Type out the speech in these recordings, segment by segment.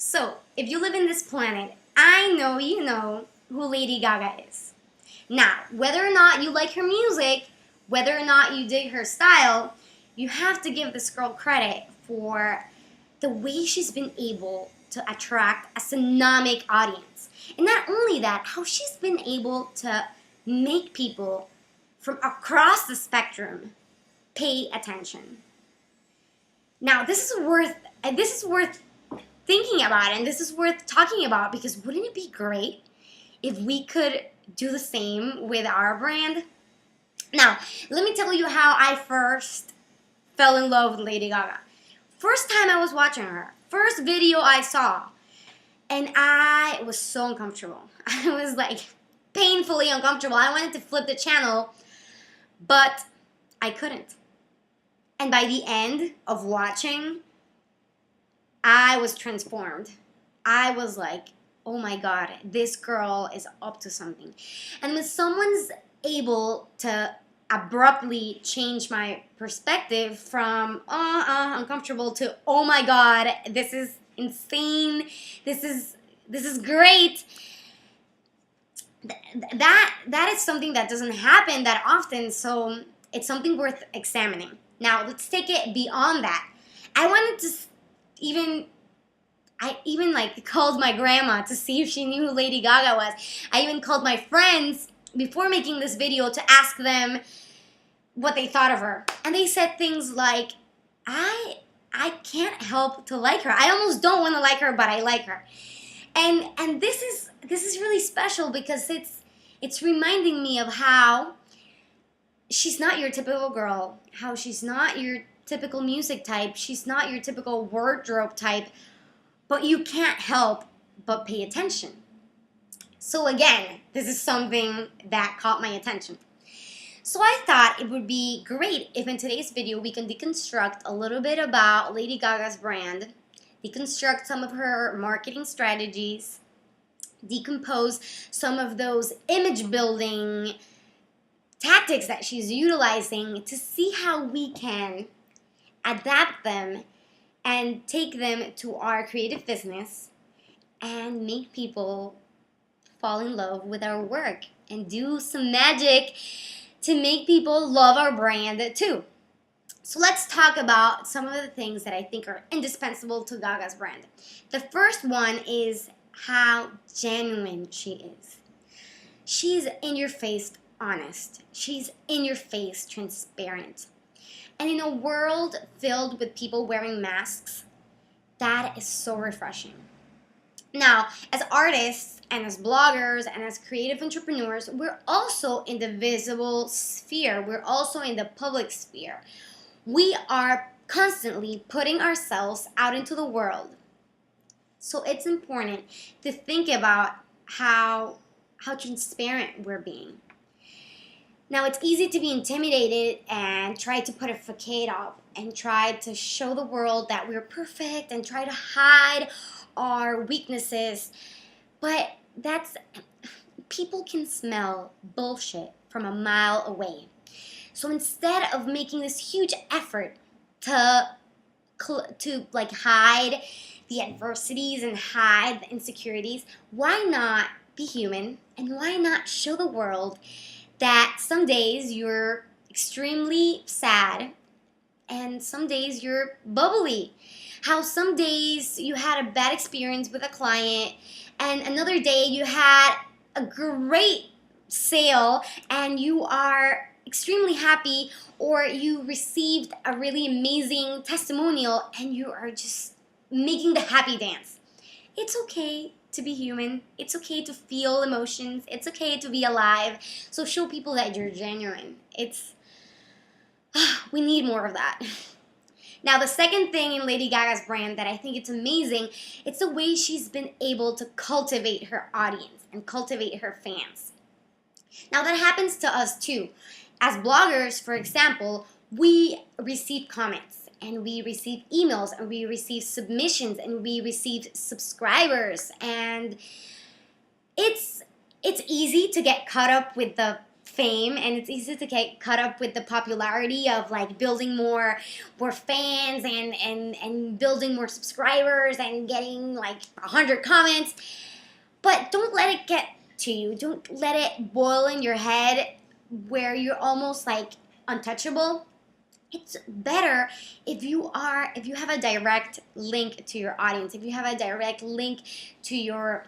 So, if you live in this planet, I know you know who Lady Gaga is. Now, whether or not you like her music, whether or not you dig her style, you have to give this girl credit for the way she's been able to attract a tsunamic audience. And not only that, how she's been able to make people from across the spectrum pay attention. Now, this is worth thinking about, and this is worth talking about, because wouldn't it be great if we could do the same with our brand? Now, let me tell you how I first fell in love with Lady Gaga. First time I was watching her, first video I saw, and I was so uncomfortable. I was like painfully uncomfortable. I wanted to flip the channel, but I couldn't. And by the end of watching, I was transformed. I was like, oh my God, this girl is up to something. And when someone's able to abruptly change my perspective from uncomfortable to, oh my God, this is insane, this is great, that is something that doesn't happen that often, so it's something worth examining. Now, let's take it beyond that. I even like called my grandma to see if she knew who Lady Gaga was. I even called my friends before making this video to ask them what they thought of her. And they said things like, I can't help to like her. I almost don't want to like her, but I like her. And this is really special, because it's reminding me of how she's not your typical girl, how she's not your typical music type, she's not your typical wardrobe type, but you can't help but pay attention. So again, this is something that caught my attention. So I thought it would be great if in today's video we can deconstruct a little bit about Lady Gaga's brand, deconstruct some of her marketing strategies, decompose some of those image building tactics that she's utilizing, to see how we can adapt them and take them to our creative business and make people fall in love with our work and do some magic to make people love our brand too. So let's talk about some of the things that I think are indispensable to Gaga's brand. The first one is how genuine she is. She's in your face honest. She's in your face transparent. And in a world filled with people wearing masks, that is so refreshing. Now, as artists and as bloggers and as creative entrepreneurs, we're also in the visible sphere. We're also in the public sphere. We are constantly putting ourselves out into the world. So it's important to think about how transparent we're being. Now, it's easy to be intimidated and try to put a facade up and try to show the world that we're perfect and try to hide our weaknesses. But people can smell bullshit from a mile away. So instead of making this huge effort to hide the adversities and hide the insecurities, why not be human, and why not show the world that some days you're extremely sad and some days you're bubbly. How some days you had a bad experience with a client and another day you had a great sale and you are extremely happy, or you received a really amazing testimonial and you are just making the happy dance. It's okay to be human. It's okay to feel emotions. It's okay to be alive. So show people that you're genuine. We need more of that. Now, the second thing in Lady Gaga's brand that I think it's amazing, it's the way she's been able to cultivate her audience and cultivate her fans. Now, that happens to us too. As bloggers, for example, we receive comments and we receive emails and we receive submissions and we receive subscribers, and it's easy to get caught up with the fame, and it's easy to get caught up with the popularity of like building more fans and building more subscribers and getting like 100 comments. But don't let it get to you. Don't let it boil in your head where you're almost like untouchable. It's better if you have a direct link to your audience, if you have a direct link to your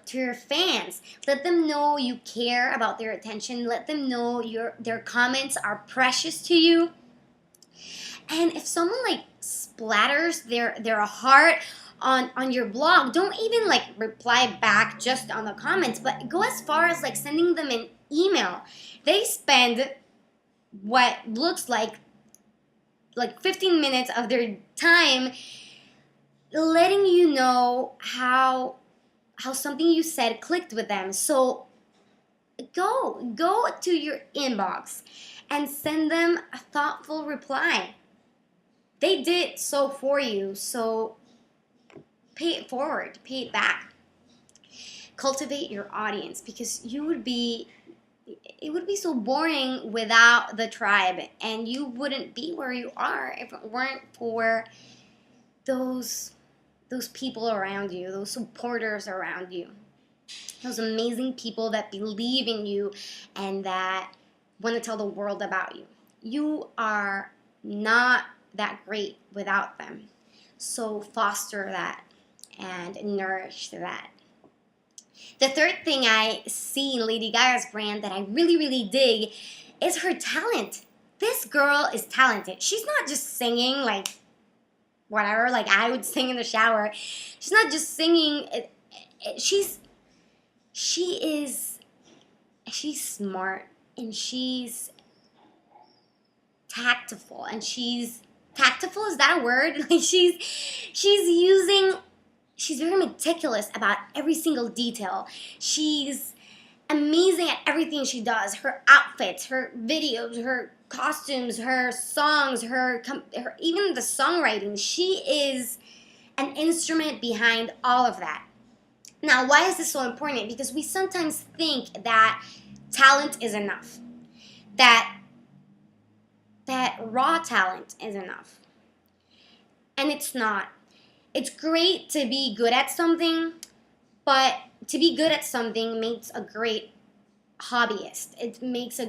fans. Let them know you care about their attention. Let them know their comments are precious to you. And if someone like splatters their heart on your blog, don't even like reply back just on the comments, but go as far as like sending them an email. They spend what looks like 15 minutes of their time letting you know how something you said clicked with them. So go to your inbox and send them a thoughtful reply. They did so for you, so pay it forward, pay it back. Cultivate your audience, because it would be so boring without the tribe, and you wouldn't be where you are if it weren't for those people around you, those supporters around you, those amazing people that believe in you and that want to tell the world about you. You are not that great without them. So foster that and nourish that. The third thing I see in Lady Gaga's brand that I really, really dig is her talent. This girl is talented. She's not just singing like whatever, like I would sing in the shower. She's not just singing. She's smart, and she's tactful, and tactful, is that a word? Like she's very meticulous about every single detail. She's amazing at everything she does. Her outfits, her videos, her costumes, her songs, her even the songwriting. She is an instrument behind all of that. Now, why is this so important? Because we sometimes think that talent is enough. That raw talent is enough. And it's not. It's great to be good at something, but to be good at something makes a great hobbyist. It makes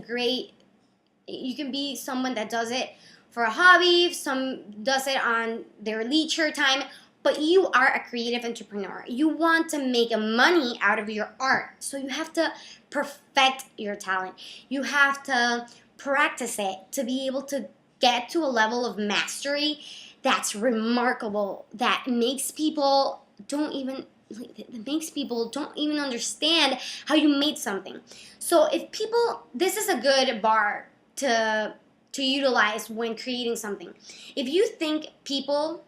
you can be someone that does it for a hobby, some does it on their leisure time, but you are a creative entrepreneur. You want to make money out of your art, so you have to perfect your talent. You have to practice it to be able to get to a level of mastery that's remarkable, that makes people don't even understand how you made something. So this is a good bar to utilize when creating something. If you think people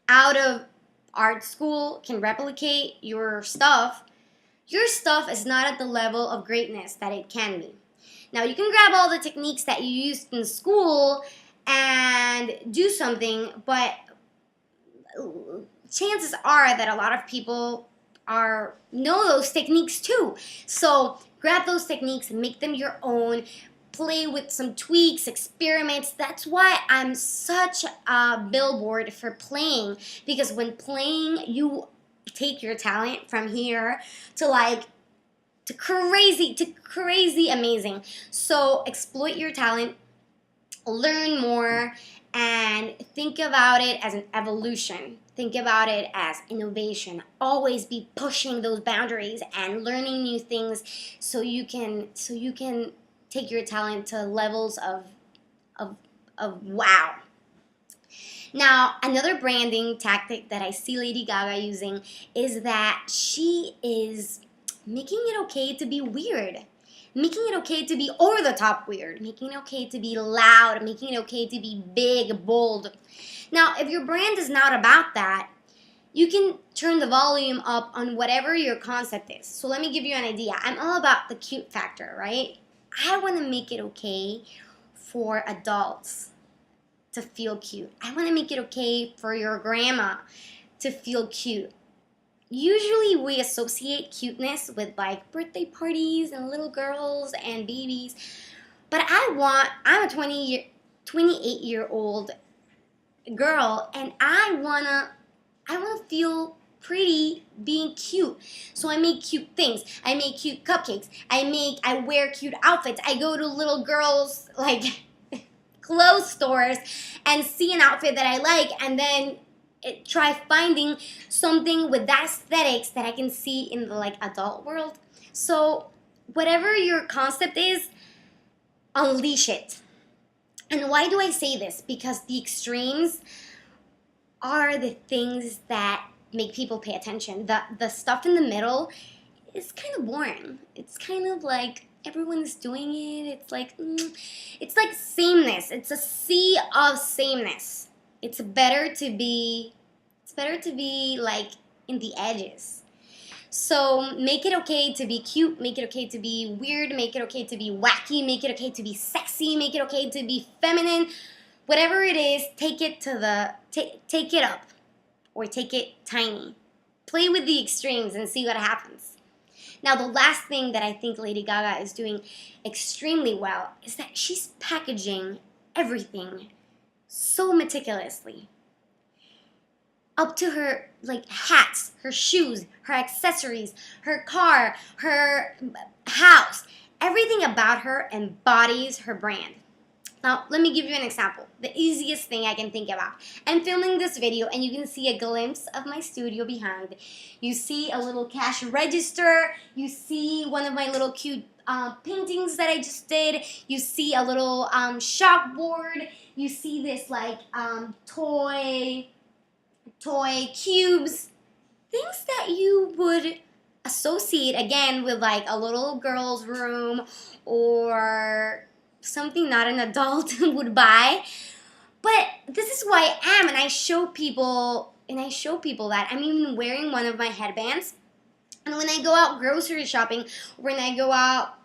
out of art school can replicate your stuff is not at the level of greatness that it can be. Now, you can grab all the techniques that you used in school and do something, but chances are that a lot of people know those techniques too. So grab those techniques, make them your own, play with some tweaks, experiments. That's why I'm such a billboard for playing, because when playing, you take your talent from here to crazy amazing. So exploit your talent, learn more, and think about it as an evolution. Think about it as innovation. Always be pushing those boundaries and learning new things so you can take your talent to levels of wow. Now, another branding tactic that I see Lady Gaga using is that she is making it okay to be weird. Making it okay to be over the top weird. Making it okay to be loud. Making it okay to be big, bold. Now, if your brand is not about that, you can turn the volume up on whatever your concept is. So let me give you an idea. I'm all about the cute factor, right? I want to make it okay for adults to feel cute. I want to make it okay for your grandma to feel cute. usually we associate cuteness with like birthday parties and little girls and babies. But I'm a 28-year-old girl, and I wanna feel pretty being cute. So I make cute things. I make cute cupcakes. I wear cute outfits. I go to little girls like clothes stores and see an outfit that I like, and then try finding something with that aesthetics that I can see in the like adult world. So whatever your concept is, unleash it. And why do I say this? Because the extremes are the things that make people pay attention. The stuff in the middle is kind of boring. It's kind of like everyone's doing it. It's like sameness. It's a sea of sameness. It's better to be like in the edges. So make it okay to be cute, make it okay to be weird, make it okay to be wacky, make it okay to be sexy, make it okay to be feminine. Whatever it is, take it up or take it tiny. Play with the extremes and see what happens. Now, the last thing that I think Lady Gaga is doing extremely well is that she's packaging everything so meticulously. Up to her like hats, her shoes, her accessories, her car, her house. Everything about her embodies her brand. Now, let me give you an example. The easiest thing I can think about. I'm filming this video and you can see a glimpse of my studio behind. You see a little cash register. You see one of my little cute paintings that I just did. You see a little chalkboard. You see this like toy cubes. Things that you would associate again with like a little girl's room or something not an adult would buy. But this is who I am, and I show people that I'm even wearing one of my headbands. And when I go out grocery shopping, when I go out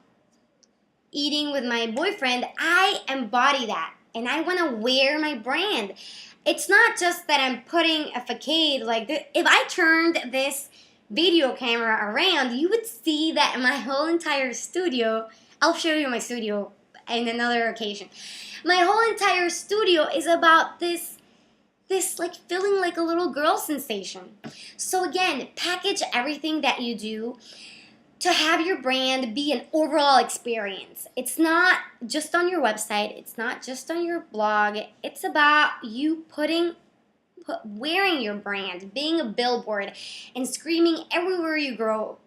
eating with my boyfriend, I embody that, and I want to wear my brand. It's not just that I'm putting a facade like this. If I turned this video camera around, you would see that my whole entire studio, I'll show you my studio in another occasion. My whole entire studio is about this like feeling like a little girl sensation. So again, package everything that you do to have your brand be an overall experience. It's not just on your website. It's not just on your blog. It's about you wearing your brand, being a billboard, and screaming everywhere you go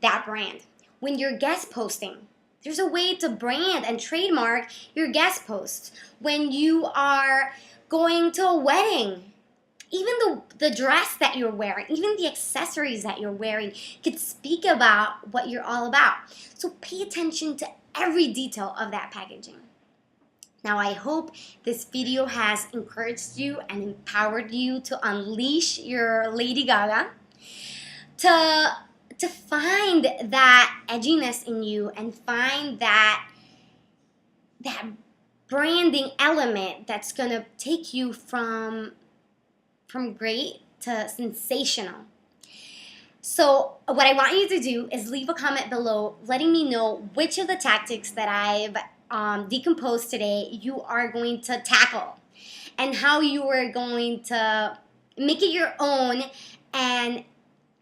that brand. When you're guest posting, there's a way to brand and trademark your guest posts. When you are going to a wedding, even the dress that you're wearing, even the accessories that you're wearing could speak about what you're all about. So pay attention to every detail of that packaging. Now, I hope this video has encouraged you and empowered you to unleash your Lady Gaga, to find that edginess in you and find that branding element that's gonna take you from great to sensational. So what I want you to do is leave a comment below letting me know which of the tactics that I've decomposed today you are going to tackle and how you are going to make it your own and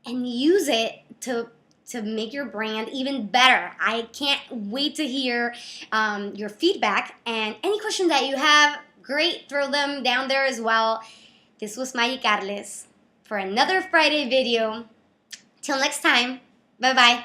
use it to make your brand even better. I can't wait to hear your feedback, and any questions that you have, great, throw them down there as well. This was Mayi Carles for another Friday video. Till next time, bye-bye.